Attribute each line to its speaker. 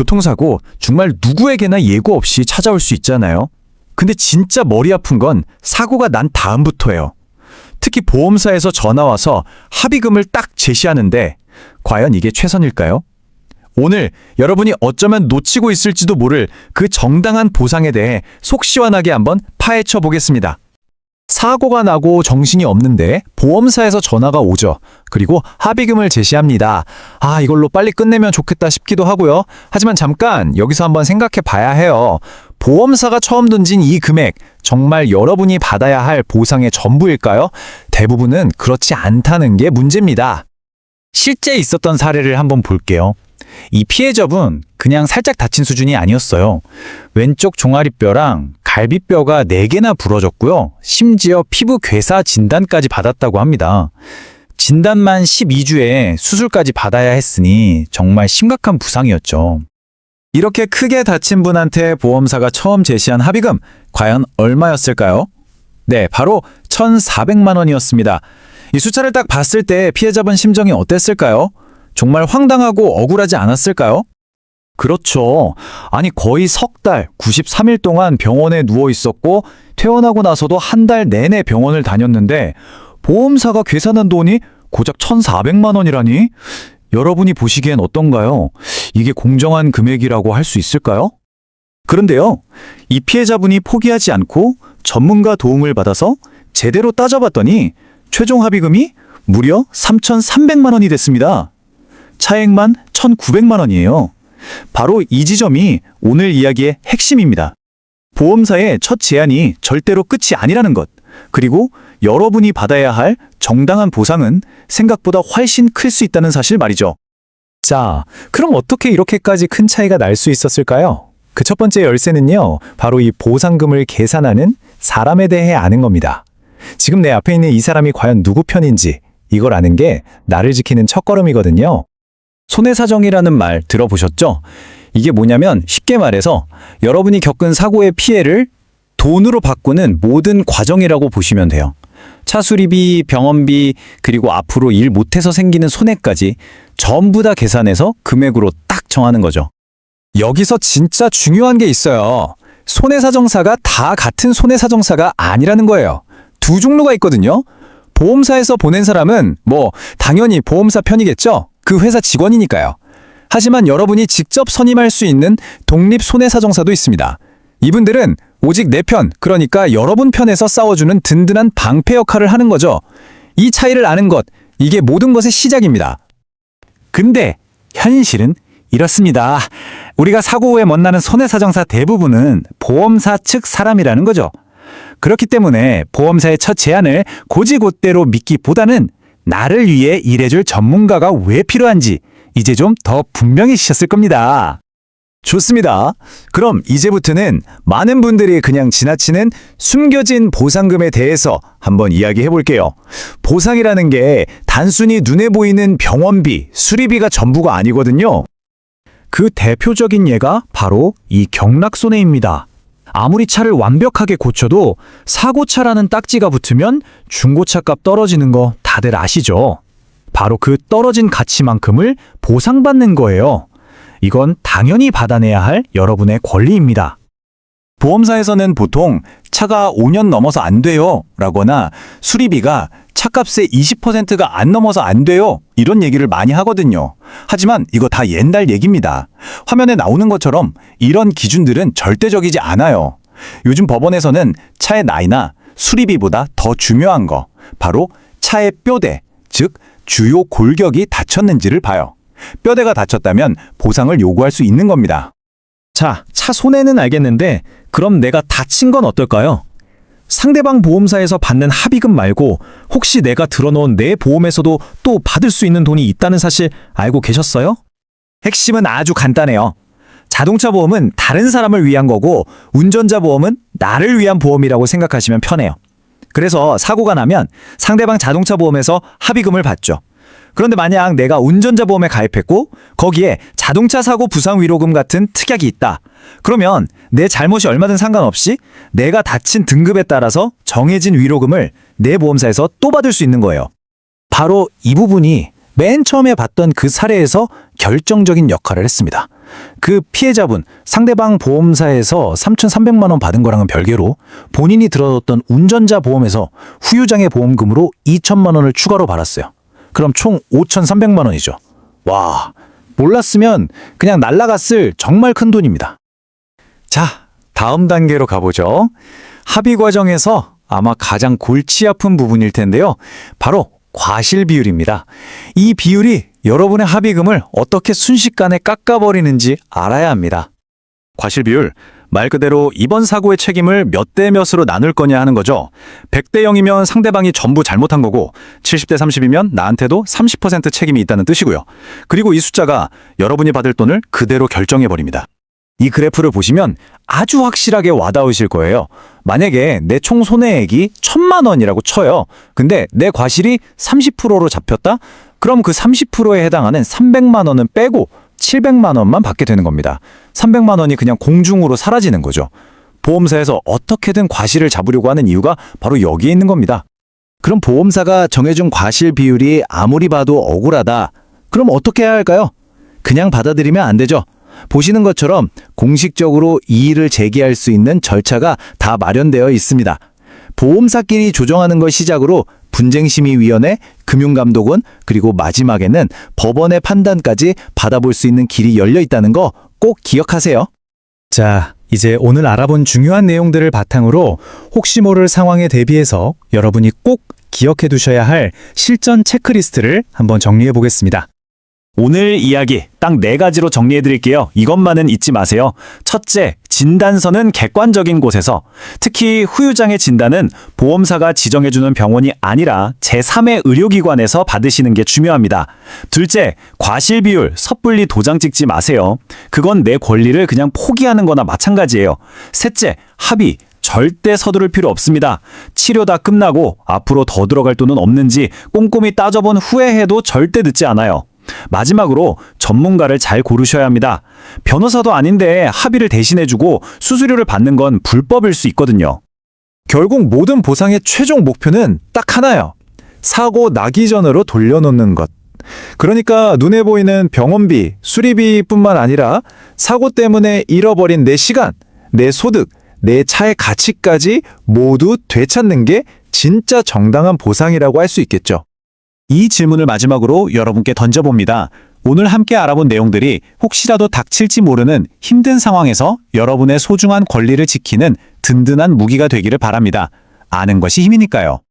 Speaker 1: 교통사고 정말 누구에게나 예고 없이 찾아올 수 있잖아요. 근데 진짜 머리 아픈 건 사고가 난 다음부터예요. 특히 보험사에서 전화와서 합의금을 딱 제시하는데 과연 이게 최선일까요? 오늘 여러분이 어쩌면 놓치고 있을지도 모를 그 정당한 보상에 대해 속 시원하게 한번 파헤쳐 보겠습니다. 사고가 나고 정신이 없는데 보험사에서 전화가 오죠. 그리고 합의금을 제시합니다. 이걸로 빨리 끝내면 좋겠다 싶기도 하고요. 하지만 잠깐 여기서 한번 생각해 봐야 해요. 보험사가 처음 던진 이 금액, 정말 여러분이 받아야 할 보상의 전부일까요? 대부분은 그렇지 않다는 게 문제입니다. 실제 있었던 사례를 한번 볼게요. 이 피해자분 그냥 살짝 다친 수준이 아니었어요. 왼쪽 종아리뼈랑 갈비뼈가 4개나 부러졌고요. 심지어 피부 괴사 진단까지 받았다고 합니다. 진단만 12주에 수술까지 받아야 했으니 정말 심각한 부상이었죠. 이렇게 크게 다친 분한테 보험사가 처음 제시한 합의금, 과연 얼마였을까요? 네, 바로 1,400만 원이었습니다. 이 숫자를 딱 봤을 때 피해자분 심정이 어땠을까요? 정말 황당하고 억울하지 않았을까요? 그렇죠. 아니 거의 석 달, 93일 동안 병원에 누워 있었고 퇴원하고 나서도 한 달 내내 병원을 다녔는데 보험사가 계산한 돈이 고작 1,400만 원이라니? 여러분이 보시기엔 어떤가요? 이게 공정한 금액이라고 할 수 있을까요? 그런데요, 이 피해자분이 포기하지 않고 전문가 도움을 받아서 제대로 따져봤더니 최종 합의금이 무려 3,300만 원이 됐습니다. 차액만 1,900만 원이에요. 바로 이 지점이 오늘 이야기의 핵심입니다. 보험사의 첫 제안이 절대로 끝이 아니라는 것, 그리고 여러분이 받아야 할 정당한 보상은 생각보다 훨씬 클 수 있다는 사실 말이죠. 자, 그럼 어떻게 이렇게까지 큰 차이가 날 수 있었을까요? 그 첫 번째 열쇠는요, 바로 이 보상금을 계산하는 사람에 대해 아는 겁니다. 지금 내 앞에 있는 이 사람이 과연 누구 편인지 이걸 아는 게 나를 지키는 첫걸음이거든요. 손해사정이라는 말 들어보셨죠? 이게 뭐냐면 쉽게 말해서 여러분이 겪은 사고의 피해를 돈으로 바꾸는 모든 과정이라고 보시면 돼요. 차 수리비, 병원비, 그리고 앞으로 일 못해서 생기는 손해까지 전부 다 계산해서 금액으로 딱 정하는 거죠. 여기서 진짜 중요한 게 있어요. 손해사정사가 다 같은 손해사정사가 아니라는 거예요. 두 종류가 있거든요. 보험사에서 보낸 사람은 당연히 보험사 편이겠죠? 그 회사 직원이니까요. 하지만 여러분이 직접 선임할 수 있는 독립 손해사정사도 있습니다. 이분들은 오직 내 편, 그러니까 여러분 편에서 싸워주는 든든한 방패 역할을 하는 거죠. 이 차이를 아는 것, 이게 모든 것의 시작입니다. 근데 현실은 이렇습니다. 우리가 사고 후에 만나는 손해사정사 대부분은 보험사 측 사람이라는 거죠. 그렇기 때문에 보험사의 첫 제안을 곧이곧대로 믿기보다는 나를 위해 일해줄 전문가가 왜 필요한지 이제 좀 더 분명해지셨을 겁니다. 좋습니다. 그럼 이제부터는 많은 분들이 그냥 지나치는 숨겨진 보상금에 대해서 한번 이야기해 볼게요. 보상이라는 게 단순히 눈에 보이는 병원비, 수리비가 전부가 아니거든요. 그 대표적인 예가 바로 이 경락손해입니다. 아무리 차를 완벽하게 고쳐도 사고차라는 딱지가 붙으면 중고차값 떨어지는 거 다들 아시죠? 바로 그 떨어진 가치만큼을 보상받는 거예요. 이건 당연히 받아내야 할 여러분의 권리입니다. 보험사에서는 보통 차가 5년 넘어서 안 돼요 라거나 수리비가 차값의 20%가 안 넘어서 안 돼요 이런 얘기를 많이 하거든요. 하지만 이거 다 옛날 얘기입니다. 화면에 나오는 것처럼 이런 기준들은 절대적이지 않아요. 요즘 법원에서는 차의 나이나 수리비보다 더 중요한 거, 바로 차의 뼈대, 즉 주요 골격이 다쳤는지를 봐요. 뼈대가 다쳤다면 보상을 요구할 수 있는 겁니다. 자, 차 손해는 알겠는데 그럼 내가 다친 건 어떨까요? 상대방 보험사에서 받는 합의금 말고 혹시 내가 들어놓은 내 보험에서도 또 받을 수 있는 돈이 있다는 사실 알고 계셨어요? 핵심은 아주 간단해요. 자동차 보험은 다른 사람을 위한 거고 운전자 보험은 나를 위한 보험이라고 생각하시면 편해요. 그래서 사고가 나면 상대방 자동차 보험에서 합의금을 받죠. 그런데 만약 내가 운전자 보험에 가입했고 거기에 자동차 사고 부상 위로금 같은 특약이 있다. 그러면 내 잘못이 얼마든 상관없이 내가 다친 등급에 따라서 정해진 위로금을 내 보험사에서 또 받을 수 있는 거예요. 바로 이 부분이 맨 처음에 봤던 그 사례에서 결정적인 역할을 했습니다.
Speaker 2: 그 피해자분, 상대방 보험사에서 3,300만 원 받은 거랑은 별개로 본인이 들어뒀던 운전자 보험에서 후유장애 보험금으로 2천만 원을 추가로 받았어요. 그럼 총 5,300만 원이죠. 와, 몰랐으면 그냥 날라갔을 정말 큰 돈입니다.
Speaker 1: 자, 다음 단계로 가보죠. 합의 과정에서 아마 가장 골치 아픈 부분일 텐데요. 바로 과실 비율입니다. 이 비율이 여러분의 합의금을 어떻게 순식간에 깎아버리는지 알아야 합니다. 과실 비율, 말 그대로 이번 사고의 책임을 몇 대 몇으로 나눌 거냐 하는 거죠. 100대 0이면 상대방이 전부 잘못한 거고 70대 30이면 나한테도 30% 책임이 있다는 뜻이고요. 그리고 이 숫자가 여러분이 받을 돈을 그대로 결정해버립니다. 이 그래프를 보시면 아주 확실하게 와닿으실 거예요. 만약에 내 총 손해액이 1,000만 원이라고 쳐요. 근데 내 과실이 30%로 잡혔다? 그럼 그 30%에 해당하는 300만 원은 빼고 700만 원만 받게 되는 겁니다. 300만 원이 그냥 공중으로 사라지는 거죠. 보험사에서 어떻게든 과실을 잡으려고 하는 이유가 바로 여기에 있는 겁니다.
Speaker 2: 그럼 보험사가 정해준 과실 비율이 아무리 봐도 억울하다. 그럼 어떻게 해야 할까요? 그냥 받아들이면 안 되죠. 보시는 것처럼 공식적으로 이의를 제기할 수 있는 절차가 다 마련되어 있습니다. 보험사끼리 조정하는 걸 시작으로 분쟁심의위원회, 금융감독원, 그리고 마지막에는 법원의 판단까지 받아볼 수 있는 길이 열려 있다는 거 꼭 기억하세요. 자, 이제 오늘 알아본 중요한 내용들을 바탕으로 혹시 모를 상황에 대비해서 여러분이 꼭 기억해 두셔야 할 실전 체크리스트를 한번 정리해 보겠습니다.
Speaker 1: 오늘 이야기 딱 4가지로 정리해드릴게요. 이것만은 잊지 마세요. 첫째, 진단서는 객관적인 곳에서, 특히 후유장애 진단은 보험사가 지정해주는 병원이 아니라 제3의 의료기관에서 받으시는 게 중요합니다. 둘째, 과실 비율, 섣불리 도장 찍지 마세요. 그건 내 권리를 그냥 포기하는 거나 마찬가지예요. 셋째, 합의. 절대 서두를 필요 없습니다. 치료 다 끝나고 앞으로 더 들어갈 돈은 없는지 꼼꼼히 따져본 후에 해도 절대 늦지 않아요. 마지막으로 전문가를 잘 고르셔야 합니다. 변호사도 아닌데 합의를 대신해주고 수수료를 받는 건 불법일 수 있거든요.
Speaker 2: 결국 모든 보상의 최종 목표는 딱 하나예요. 사고 나기 전으로 돌려놓는 것. 그러니까 눈에 보이는 병원비, 수리비뿐만 아니라 사고 때문에 잃어버린 내 시간, 내 소득, 내 차의 가치까지 모두 되찾는 게 진짜 정당한 보상이라고 할 수 있겠죠.
Speaker 1: 이 질문을 마지막으로 여러분께 던져봅니다. 오늘 함께 알아본 내용들이 혹시라도 닥칠지 모르는 힘든 상황에서 여러분의 소중한 권리를 지키는 든든한 무기가 되기를 바랍니다. 아는 것이 힘이니까요.